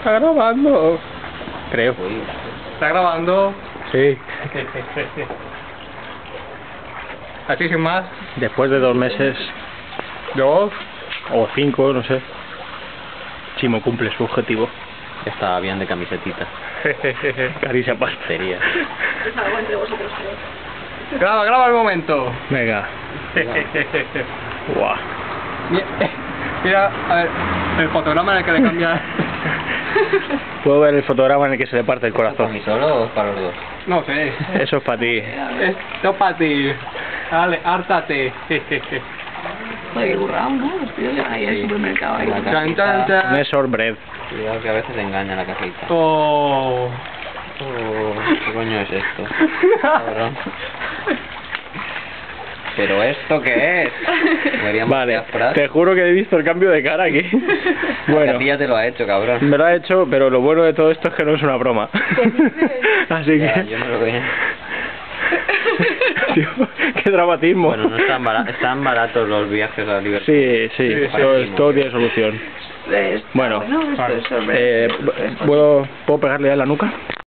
Está grabando. Creo. Uy, ¿Está grabando? Sí. Así sin más. Después de 2 meses. 2. O 5, no sé. Chimo cumple su objetivo. estaba bien de camisetita. Caricia pasta. Sería. Es algo entre vosotros tres. Graba el momento. Venga. Guau. Mira, a ver, el fotograma en el que le cambia. Puedo ver el fotograma en el que se le parte el ¿Para corazón. mí solo o para los dos? No sé. Eso es para ti. Esto para ti. Dale, hártate. Joder, qué currado, ¿no? Los tíos llegan ahí al supermercado. Ahí. La Chan, chan, chan. Un shortbread. Cuidado que a veces engaña la cajita. Oh. ¿Qué coño es esto? Cabrón. ¿Pero esto qué es? Deberíamos Vale, atrás. te juro que he visto el cambio de cara aquí. Bueno. Bueno, Ya te lo ha hecho, cabrón. me lo ha hecho, pero lo bueno de todo esto es que no es una broma. Así Ya, que... yo me lo veo. Tío, qué dramatismo. Bueno, no están baratos los viajes a Liverpool. Sí, sí, Sí, todo tiene solución. Esto, Bueno, esto es sorpresa. ¿puedo pegarle a la nuca?